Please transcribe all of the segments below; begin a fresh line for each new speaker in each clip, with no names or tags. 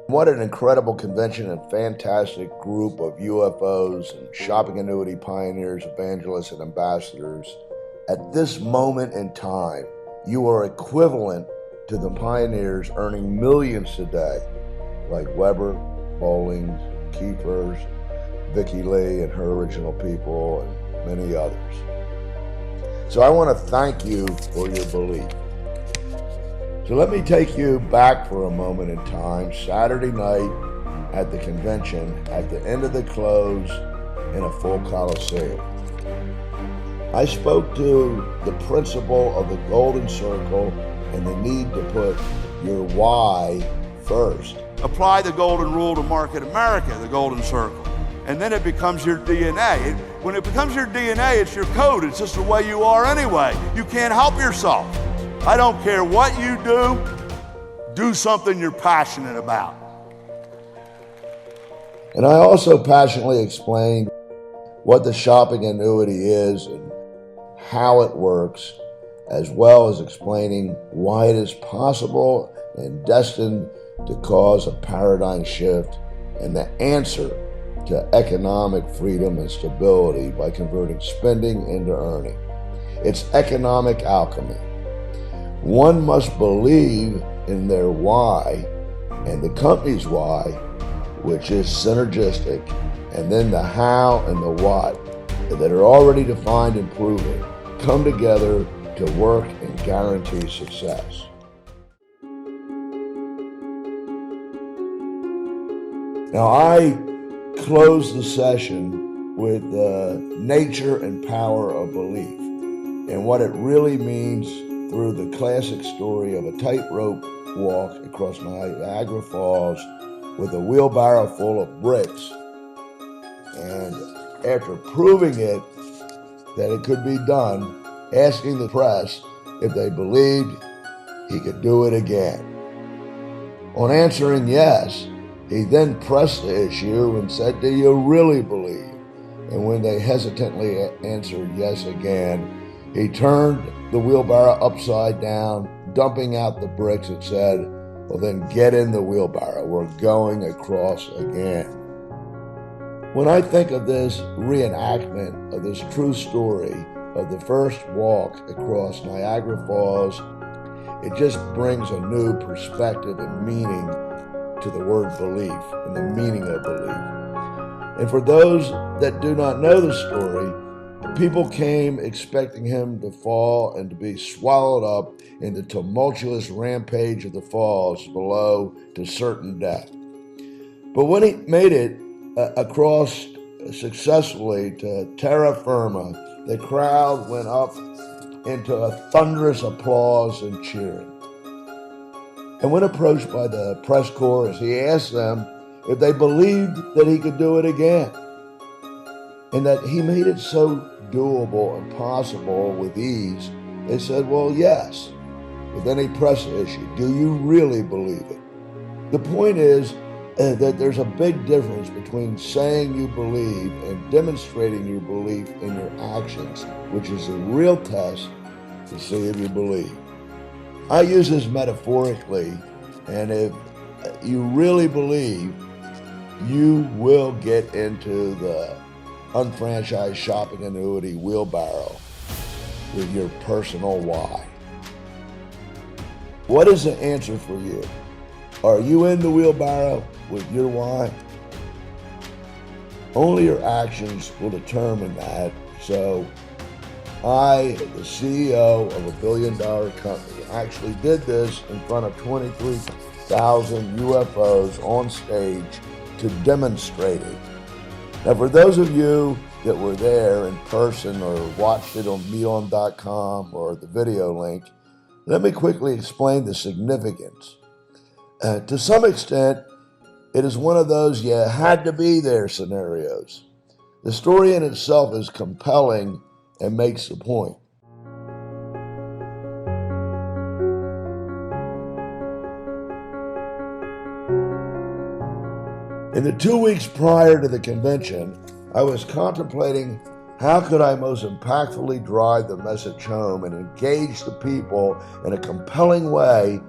What an incredible convention and fantastic group of UFOs and shopping annuity pioneers, evangelists, and ambassadors. At this moment in time, you are equivalent to the pioneers earning millions today, like Weber, Bowlings, Keepers, Vicki Lee and her original people, and many others. So I want to thank you for your belief. So let me take you back for a moment in time, Saturday night at the convention, at the end of the close in a full Coliseum. I spoke to the principle of the Golden Circle and the need to put your why first.
Apply the golden rule to market America, the Golden Circle, and then it becomes your DNA. When it becomes your DNA, it's your code. It's just the way you are anyway. You can't help yourself. I don't care what you do something you're passionate about.
And I also passionately explained what the shopping annuity is and how it works, as well as explaining why it is possible and destined to cause a paradigm shift and the answer to economic freedom and stability by converting spending into earning. It's economic alchemy. One must believe in their why and the company's why, which is synergistic, and then the how and the what that are already defined and proven come together to work and guarantee success. Now, I close the session with the nature and power of belief and what it really means through the classic story of a tightrope walk across Niagara Falls with a wheelbarrow full of bricks. And after proving it, that it could be done, asking the press if they believed he could do it again. On answering yes, he then pressed the issue and said, "Do you really believe?" And when they hesitantly answered yes again, he turned the wheelbarrow upside down, dumping out the bricks, and said, "Well, then get in the wheelbarrow. We're going across again." When I think of this reenactment of this true story of the first walk across Niagara Falls, it just brings a new perspective and meaning to the word belief and the meaning of belief. And for those that do not know the story, people came expecting him to fall and to be swallowed up in the tumultuous rampage of the falls below to certain death. But when he made it across successfully to terra firma, the crowd went up into a thunderous applause and cheering. And when approached by the press corps, he asked them if they believed that he could do it again, and that he made it so doable and possible with ease. They said, "Well, yes." But then he pressed the issue, "Do you really believe it?" The point is that there's a big difference between saying you believe and demonstrating your belief in your actions, which is a real test to see if you believe. I use this metaphorically, and if you really believe, you will get into the unfranchised shopping annuity wheelbarrow with your personal why. What is the answer for you? Are you in the wheelbarrow with your why? Only your actions will determine that. So I, the CEO of a billion-dollar company, actually did this in front of 23,000 UFOs on stage to demonstrate it. Now, for those of you that were there in person or watched it on meon.com or the video link, let me quickly explain the significance. To some extent, it is one of those you had to be there scenarios. The story in itself is compelling and makes the point. In the 2 weeks prior to the convention, I was contemplating how could I most impactfully drive the message home and engage the people in a compelling way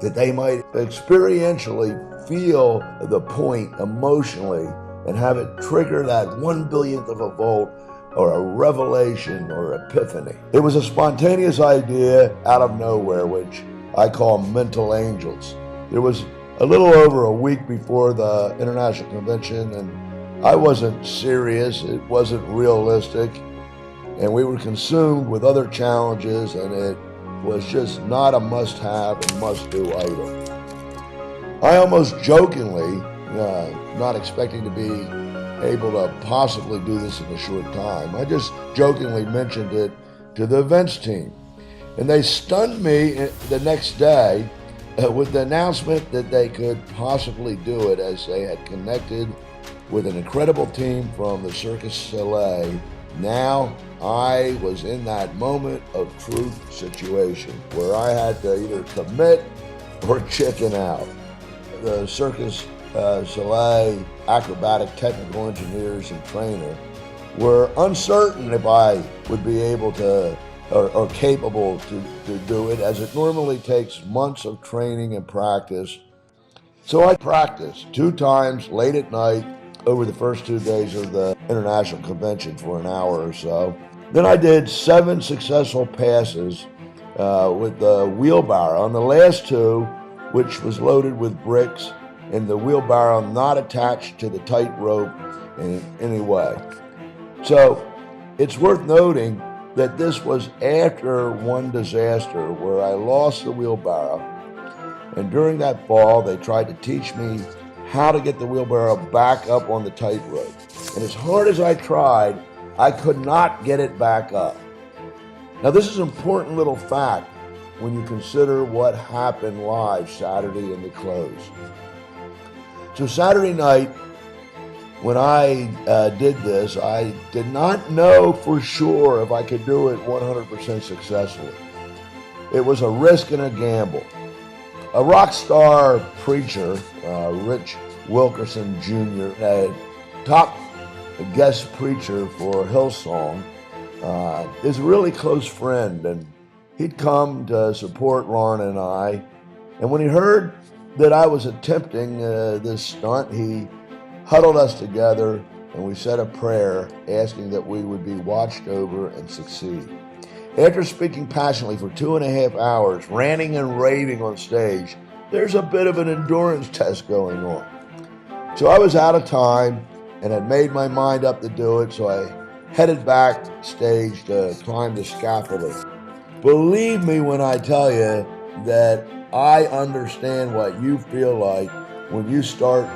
that they might experientially feel the point emotionally and have it trigger that 1 billionth of a volt or a revelation or epiphany. It was a spontaneous idea out of nowhere, which I call mental angels. There was a little over a week before the international convention, and I wasn't serious, it wasn't realistic, and we were consumed with other challenges, and it was just not a must-have and must-do item. I almost jokingly, not expecting to be able to possibly do this in a short time, I just jokingly mentioned it to the events team. And they stunned me the next day with the announcement that they could possibly do it, as they had connected with an incredible team from the Cirque du Soleil. Now I was in that moment of truth situation where I had to either commit or chicken out. The Cirque du Soleil acrobatic technical engineers and trainer were uncertain if I would be able to or capable to do it, as it normally takes months of training and practice. So I practiced 2 times late at night over the first 2 days of the international convention for an hour or so. Then I did 7 successful passes with the wheelbarrow, and the last 2, which was loaded with bricks, and the wheelbarrow not attached to the tight rope in any way. So it's worth noting that this was after one disaster where I lost the wheelbarrow, and during that fall they tried to teach me how to get the wheelbarrow back up on the tight rope. And as hard as I tried, I could not get it back up. Now this is an important little fact when you consider what happened live Saturday in the close. So Saturday night, when I did this, I did not know for sure if I could do it 100% successfully. It was a risk and a gamble. A rock star preacher, Rich Wilkerson Jr., a top guest preacher for Hillsong, is a really close friend, and he'd come to support Lauren and I. And when he heard that I was attempting this stunt, he huddled us together and we said a prayer asking that we would be watched over and succeed. After speaking passionately for 2.5 hours, ranting and raving on stage, there's a bit of an endurance test going on. So I was out of time and had made my mind up to do it, so I headed backstage to climb the scaffolding. Believe me when I tell you that I understand what you feel like when you start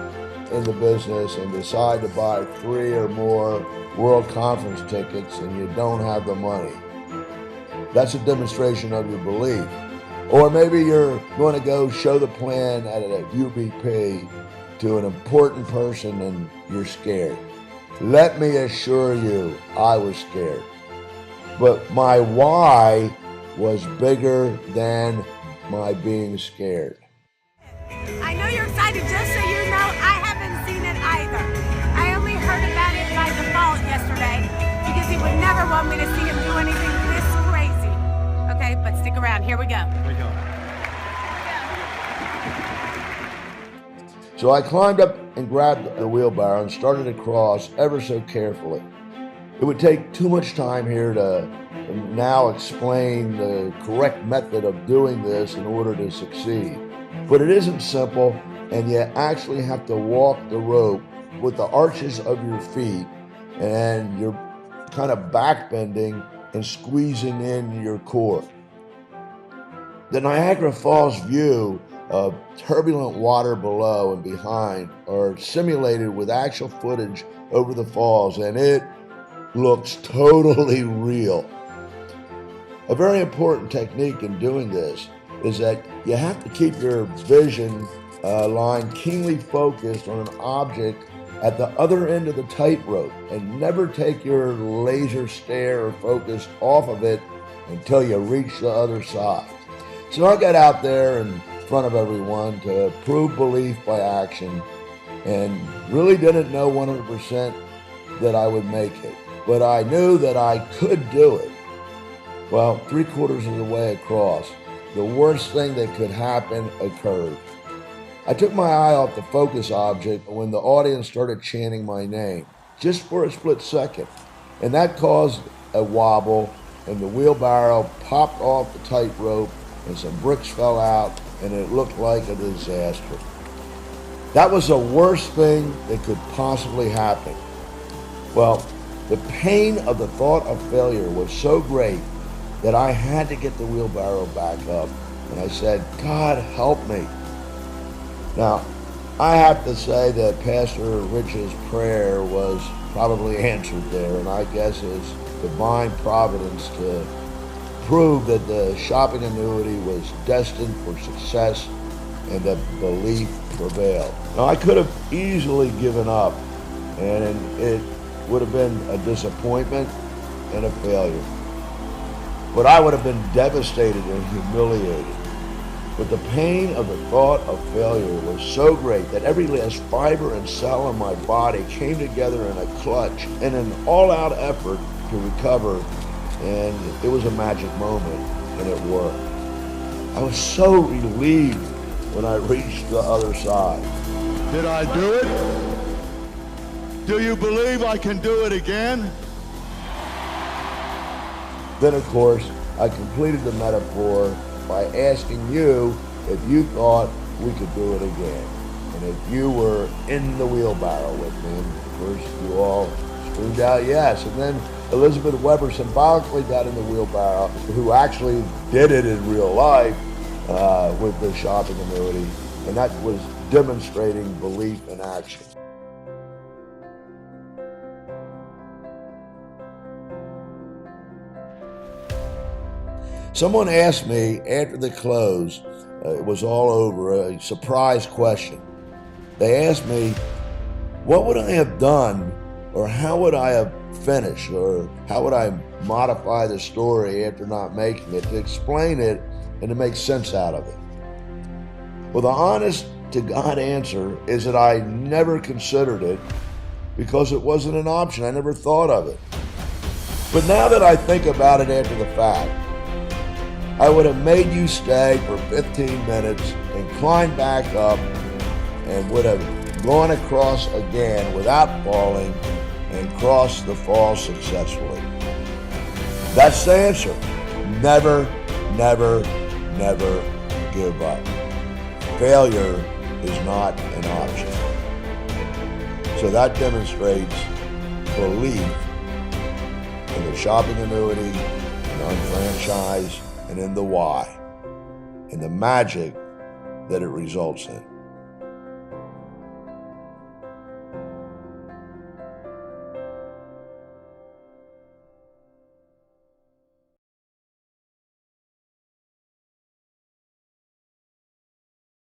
in the business and decide to buy 3 or more World Conference tickets and you don't have the money. That's a demonstration of your belief. Or maybe you're going to go show the plan at a UBP to an important person and you're scared. Let me assure you, I was scared. But my why was bigger than my being scared.
I know you're excited, just so you know, I haven't seen it either. I only heard about it by default yesterday because he would never want me to see him do anything this crazy. Okay, but stick around. Here we go.
So I climbed up and grabbed the wheelbarrow and started across ever so carefully. It would take too much time here to now explain the correct method of doing this in order to succeed. But it isn't simple, and you actually have to walk the rope with the arches of your feet, and you're kind of backbending and squeezing in your core. The Niagara Falls view of turbulent water below and behind are simulated with actual footage over the falls, and it looks totally real. A very important technique in doing this is that you have to keep your vision line keenly focused on an object at the other end of the tightrope and never take your laser stare or focus off of it until you reach the other side. So I got out there in front of everyone to prove belief by action and really didn't know 100% that I would make it, but I knew that I could do it. Well, 3/4 of the way across, the worst thing that could happen occurred. I took my eye off the focus object when the audience started chanting my name, just for a split second, and that caused a wobble, and the wheelbarrow popped off the tightrope, and some bricks fell out, and it looked like a disaster. That was the worst thing that could possibly happen. Well, the pain of the thought of failure was so great that I had to get the wheelbarrow back up, and I said, God, help me. Now, I have to say that Pastor Rich's prayer was probably answered there, and I guess his divine providence to prove that the shopping annuity was destined for success and that belief prevailed. Now, I could have easily given up, and it would have been a disappointment and a failure. But I would have been devastated and humiliated. But the pain of the thought of failure was so great that every last fiber and cell in my body came together in a clutch in an all-out effort to recover, and it was a magic moment, and it worked. I was so relieved when I reached the other side.
Did I do it? Do you believe I can do it again?
Then, of course, I completed the metaphor by asking you if you thought we could do it again, and if you were in the wheelbarrow with me. And of course, you all screamed out yes. And then Elizabeth Weber symbolically got in the wheelbarrow, who actually did it in real life with the shopping annuity, and that was demonstrating belief in action. Someone asked me after the close, it was all over, a surprise question. They asked me, what would I have done, or how would I have finished, or how would I modify the story after not making it to explain it and to make sense out of it? Well, the honest to God answer is that I never considered it because it wasn't an option. I never thought of it. But now that I think about it after the fact, I would have made you stay for 15 minutes and climb back up and would have gone across again without falling and crossed the fall successfully. That's the answer. Never, never, never give up. Failure is not an option. So that demonstrates belief in the shopping annuity, in unfranchised, and in the why, and the magic that it results in.